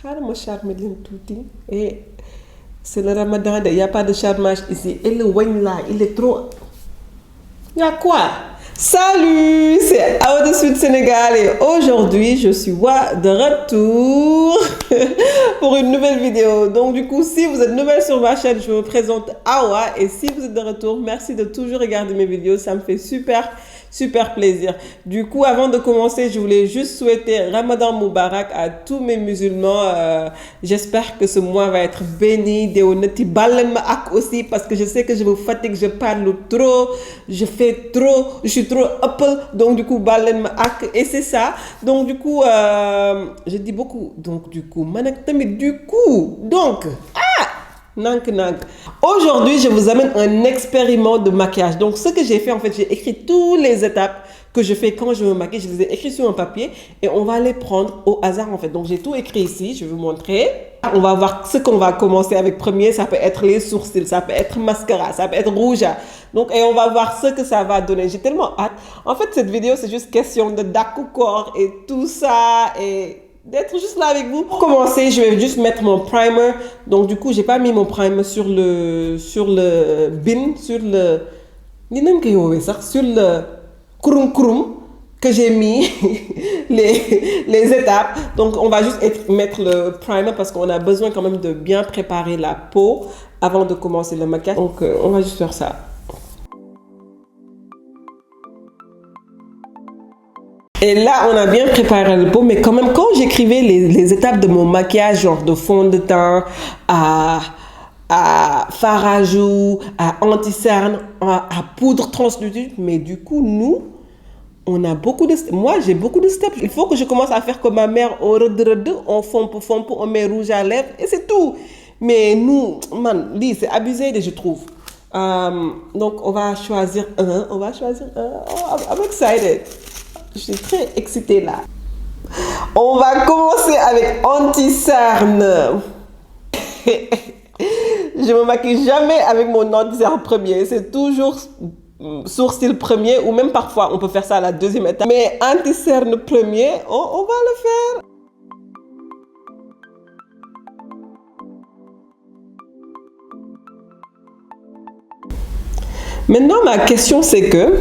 xaaral ma charmer leen tuuti. Et c'est le ramadan, il n'y a pas de charmage ici. Et le wagn là, il est trop... Il y a quoi? Salut, c'est Awa de Sud Sénégal et aujourd'hui je suis de retour pour une nouvelle vidéo. Donc du coup, si vous êtes nouvelle sur ma chaîne, je me présente Awa et si vous êtes de retour, merci de toujours regarder mes vidéos, ça me fait super plaisir. Du coup, avant de commencer, je voulais juste souhaiter Ramadan Moubarak à tous mes musulmans. J'espère que ce mois va être béni. Déwénati balen ma ak aussi parce que je sais que je vous fatigue, je parle trop, je fais trop, je suis trop apple. Donc du coup, balen ma ak et c'est ça. Donc du coup, je dis beaucoup. Donc du coup, manak tamit du coup. Donc, Nank. Aujourd'hui, je vous amène un expériment de maquillage. Donc, ce que j'ai fait, en fait, j'ai écrit toutes les étapes que je fais quand je me maquille. Je les ai écrites sur un papier et on va les prendre au hasard, en fait. Donc, j'ai tout écrit ici. Je vais vous montrer. On va voir ce qu'on va commencer avec premier. Ça peut être les sourcils, ça peut être mascara, ça peut être rouge. Donc, et on va voir ce que ça va donner. J'ai tellement hâte. En fait, cette vidéo, c'est juste question de d'accord et tout ça et... d'être juste là avec vous. Pour commencer, je vais juste mettre mon primer. Donc du coup, j'ai pas mis mon primer sur le bin, sur le kurum que j'ai mis les étapes. Donc on va juste mettre le primer parce qu'on a besoin quand même de bien préparer la peau avant de commencer le maquillage. Donc on va juste faire ça. Et là, on a bien préparé le pot, mais quand même, quand j'écrivais les étapes de mon maquillage, genre de fond de teint, à fard à joues, à anti-cerne, à poudre translucide, mais du coup, nous, on a beaucoup de... Moi, j'ai beaucoup de steps. Il faut que je commence à faire comme ma mère, on fond pour, on met rouge à lèvres, et c'est tout. Mais nous, man, c'est abusé, je trouve. Donc, on va choisir un. Oh, I'm excited. Je suis très excitée là. On va commencer avec anti-cerne. Je me maquille jamais avec mon anti-cerne premier. C'est toujours sourcil premier ou même parfois on peut faire ça à la deuxième étape. Mais anti-cerne premier, on va le faire. Maintenant, ma question c'est que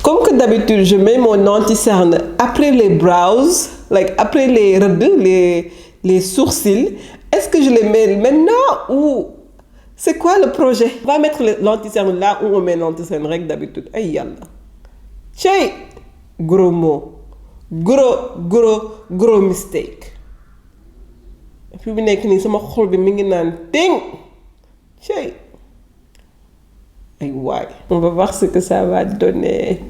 comme que d'habitude, je mets mon anti-cerne après les brows, après les raides, les sourcils. Est-ce que je les mets maintenant ou c'est quoi le projet? On va mettre l'anti-cerne là où on met l'anti-cerne règle d'habitude. Aïe yalla. Chay, gros mot. Gros mistake. Et puis, je vais sama xol bi mi ngi naan ting. Chay. Ouais. On va voir ce que ça va donner.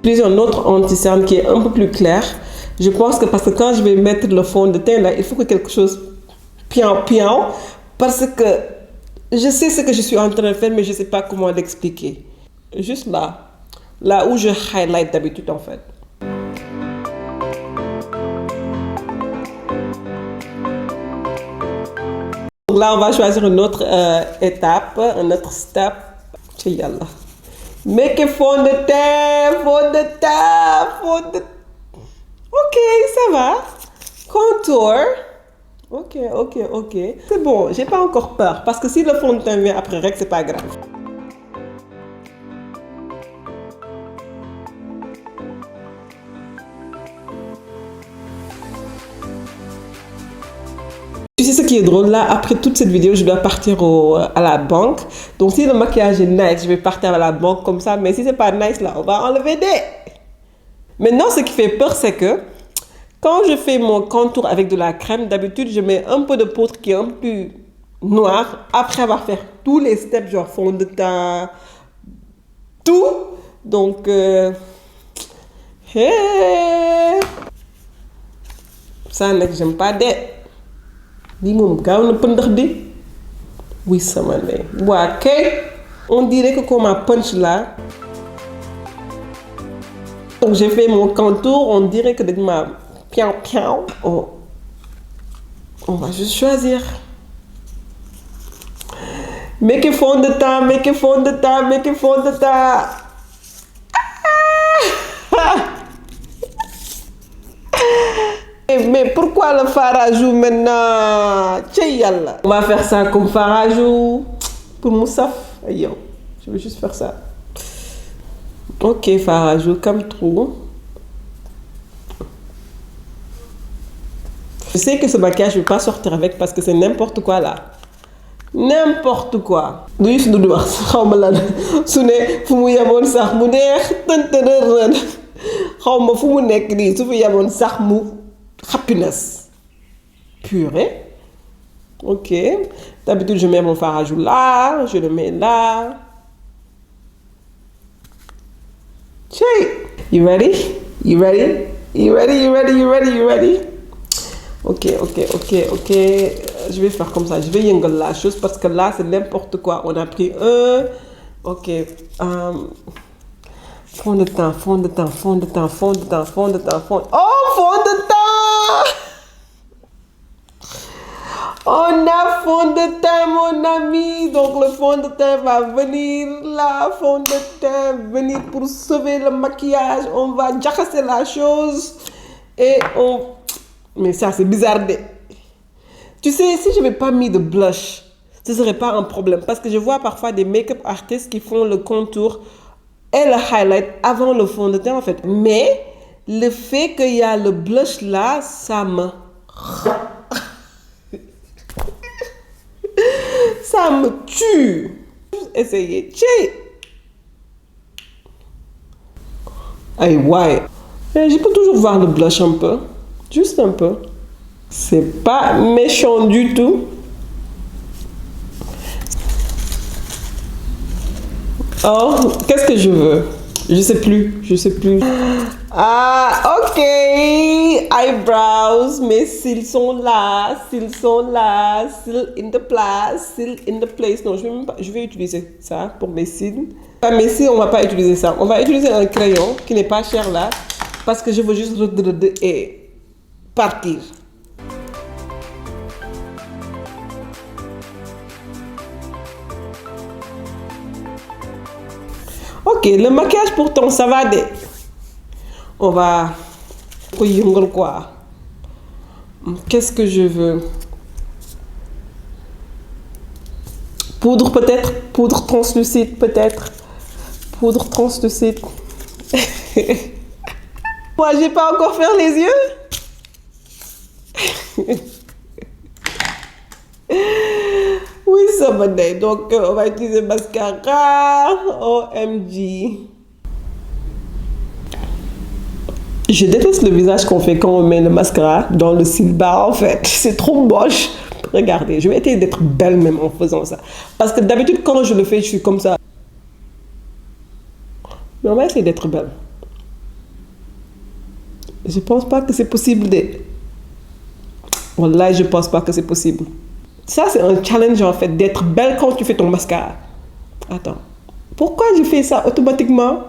Puis un autre anti-cerne qui est un peu plus clair. Je pense que parce que quand je vais mettre le fond de teint là, il faut que quelque chose pian parce que je sais ce que je suis en train de faire mais je ne sais pas comment l'expliquer. Juste là où je highlight d'habitude en fait. Là, on va choisir une autre étape, un autre step. Yallah. Make fond de teint. Ok, ça va. Contour. Ok. C'est bon, j'ai pas encore peur. Parce que si le fond de teint vient après règle, c'est pas grave. Tu sais ce qui est drôle là, après toute cette vidéo, je dois partir à la banque. Donc si le maquillage est nice, je vais partir à la banque comme ça. Mais si c'est pas nice là, on va enlever des. Maintenant, ce qui fait peur, c'est que quand je fais mon contour avec de la crème, d'habitude, je mets un peu de poudre qui est un peu plus noire après avoir fait tous les steps, genre fond de teint, tout. Donc, ça n'est que j'aime pas des. Oui, ça m'a l'air. Ok. On dirait que comme un punch là. Donc j'ai fait mon contour. On dirait que de ma pian. On va juste choisir. Make fond de teint. Mais pourquoi le fard à joues maintenant? Tchè yalla. On va faire ça comme fard à joues. Pour Moussaf. Aïe, je vais juste faire ça. Ok, fard à joues comme trop. Je sais que ce maquillage, je ne vais pas sortir avec parce que c'est n'importe quoi là. N'importe quoi. Du Youssou Ndour wax xaw ma lan su ne fu mu yemoon sax mu neex tëntënërën xaw ma fu mu nekk nii su fi yemoon sax mu happiness. Purée. Ok. D'habitude, je mets mon fard à joues là. Je le mets là. Chay. You ready? You ready? You ready? You ready? You ready? You ready? Ok. Je vais faire comme ça. Je vais yëngal la chose parce que là, c'est n'importe quoi. On a pris un. Ok. Fond de teint. Oh, fond de teint. On a fond de teint, mon ami. Donc, le fond de teint va venir là. Fond de teint venir pour sauver le maquillage. On va jaxasser la chose. Et on... Mais ça, c'est bizarre. Tu sais, si je n'avais pas mis de blush, ce ne serait pas un problème. Parce que je vois parfois des make-up artistes qui font le contour et le highlight avant le fond de teint, en fait. Mais le fait qu'il y a le blush là, ça me... ça me tue. Essayez. Aïe, ouais. Mais je peux toujours voir le blush un peu. Juste un peu. C'est pas méchant du tout. Oh, qu'est-ce que je veux? Je sais plus. Ah, ok. Eyebrows. Mes cils sont là. Cils in the place. Non, je vais utiliser ça pour mes cils. Pas mes cils, on va pas utiliser ça. On va utiliser un crayon qui n'est pas cher là. Parce que je veux juste et partir. Ok, le maquillage pourtant ça va de. On va quoi. Qu'est-ce que je veux? Poudre peut-être, poudre translucide peut-être. Poudre translucide. Moi, j'ai pas encore fait les yeux. Oui, ça va. Donc, on va utiliser mascara. OMG. Je déteste le visage qu'on fait quand on met le mascara dans le cil bas, en fait. C'est trop moche. Regardez, je vais essayer d'être belle même en faisant ça. Parce que d'habitude, quand je le fais, je suis comme ça. Mais on va essayer d'être belle. Je pense pas que c'est possible de... Wallah, je pense pas que c'est possible. Ça, c'est un challenge en fait, d'être belle quand tu fais ton mascara. Attends. Pourquoi je fais ça automatiquement?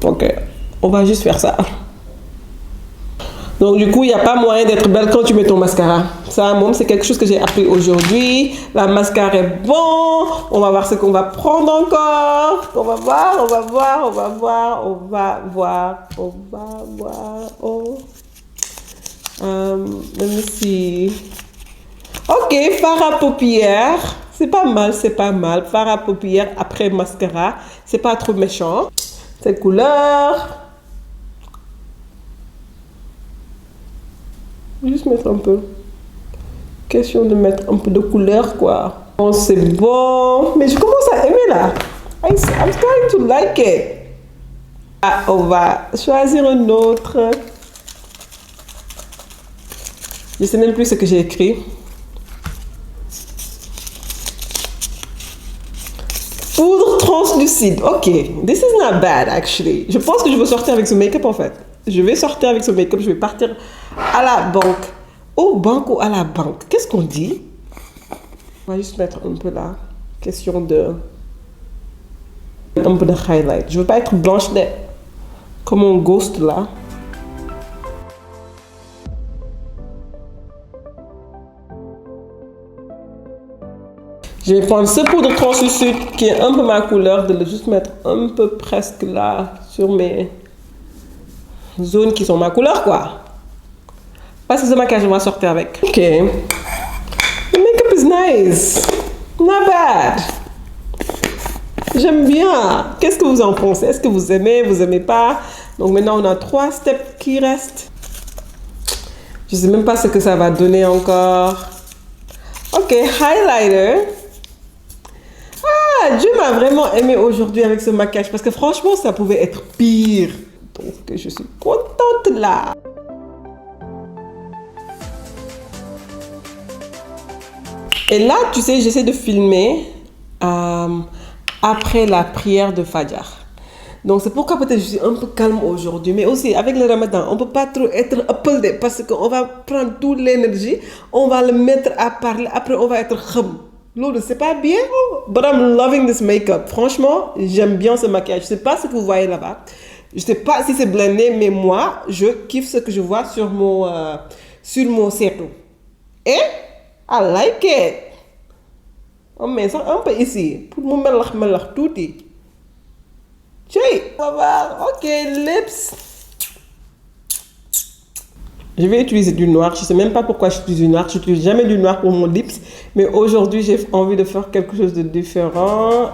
Ok, on va juste faire ça. Donc du coup, il n'y a pas moyen d'être belle quand tu mets ton mascara. Ça, moi, c'est quelque chose que j'ai appris aujourd'hui. La mascara est bon. On va voir ce qu'on va prendre encore. On va voir. Oh. Let me see. Ok, fard à paupières. C'est pas mal. Fard à paupières après mascara. C'est pas trop méchant. Cette couleur. Juste mettre un peu. Question de mettre un peu de couleur, quoi. Bon, c'est bon. Mais je commence à aimer là. I'm starting to like it. Ah, on va choisir un autre. Je sais même plus ce que j'ai écrit. Poudre translucide. Ok, this is not bad actually. Je pense que je vais sortir avec ce make-up en fait. Je vais sortir avec ce make-up. Je vais partir à la banque. Au banque ou à la banque? Qu'est-ce qu'on dit? On va juste mettre un peu là. Question de... un peu de highlight. Je veux pas être blanche comme un ghost là. Je vais prendre ce poudre translucide qui est un peu ma couleur, de le juste mettre un peu presque là sur mes Zone qui sont ma couleur, quoi. Parce que ce maquillage, on va sortir avec. Ok. The makeup is nice. Not bad. J'aime bien. Qu'est-ce que vous en pensez? Est-ce que vous aimez pas? Donc maintenant, on a 3 steps qui restent. Je sais même pas ce que ça va donner encore. Ok, highlighter. Ah, Dieu m'a vraiment aimé aujourd'hui avec ce maquillage parce que franchement, ça pouvait être pire. Donc, je suis contente là. Et là, tu sais, j'essaie de filmer après la prière de Fajr. Donc, c'est pourquoi peut-être je suis un peu calme aujourd'hui. Mais aussi, avec le ramadan, on ne peut pas trop être appelé parce qu'on va prendre toute l'énergie, on va le mettre à parler, après on va être khum. L'autre, c'est pas bien. But I'm loving this makeup. Franchement, j'aime bien ce maquillage. Je sais pas ce que vous voyez là-bas. Je sais pas si c'est blendé, mais moi, je kiffe ce que je vois sur mon seetu. Et I like it. On met ça un peu ici pour me mélanger tout. On va voir. Ok, lips. Je vais utiliser du noir. Je ne sais même pas pourquoi j'utilise du noir. Je n'utilise jamais du noir pour mon lips. Mais aujourd'hui, j'ai envie de faire quelque chose de différent.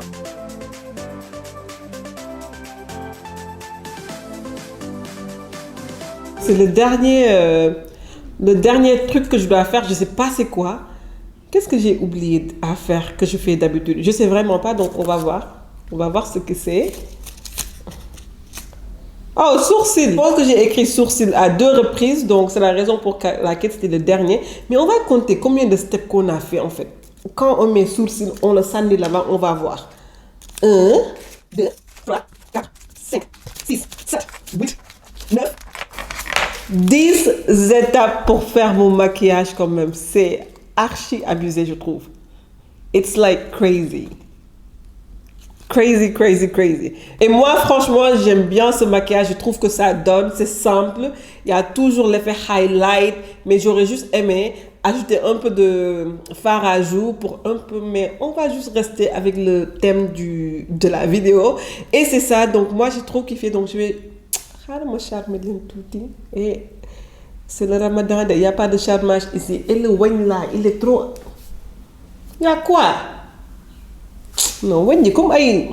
C'est le dernier truc que je dois faire. Je ne sais pas c'est quoi. Qu'est-ce que j'ai oublié à faire que je fais d'habitude? Je ne sais vraiment pas. Donc, on va voir. On va voir ce que c'est. Oh, sourcil. Je pense que j'ai écrit sourcil à 2 reprises, donc c'est la raison pour laquelle c'était le dernier. Mais on va compter combien de steps qu'on a fait en fait. Quand on met sourcil, on le sandit là-bas, on va voir. 1, 2, 3, 4, 5, 6, 7, 8, 9, 10 étapes pour faire mon maquillage quand même. C'est archi abusé, je trouve. It's like crazy. Crazy, crazy, crazy. Et moi, franchement, j'aime bien ce maquillage. Je trouve que ça donne, c'est simple. Il y a toujours l'effet highlight, mais j'aurais juste aimé ajouter un peu de fard à joues pour un peu, mais on va juste rester avec le thème de la vidéo. Et c'est ça, donc moi, j'ai trop kiffé. Donc je vais... Et c'est le ramadan, il n'y a pas de charmage ici. Et le wine là, il est trop... Il y a quoi? Non, wagné comme ay.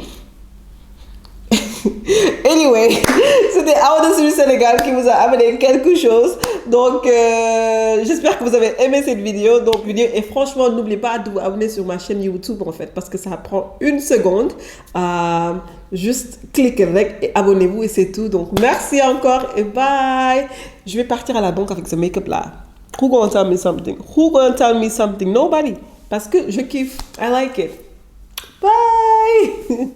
Anyway, c'était Awa de Sénégal qui vous a amené quelque chose. Donc, j'espère que vous avez aimé cette vidéo. Et franchement, n'oubliez pas de vous abonner sur ma chaîne YouTube en fait, parce que ça prend 1 seconde. Juste cliquez avec et abonnez-vous et c'est tout. Donc, merci encore et bye. Je vais partir à la banque avec ce make-up là. Who gonna tell me something? Who gonna tell me something? Nobody. Parce que je kiffe. I like it. Bye.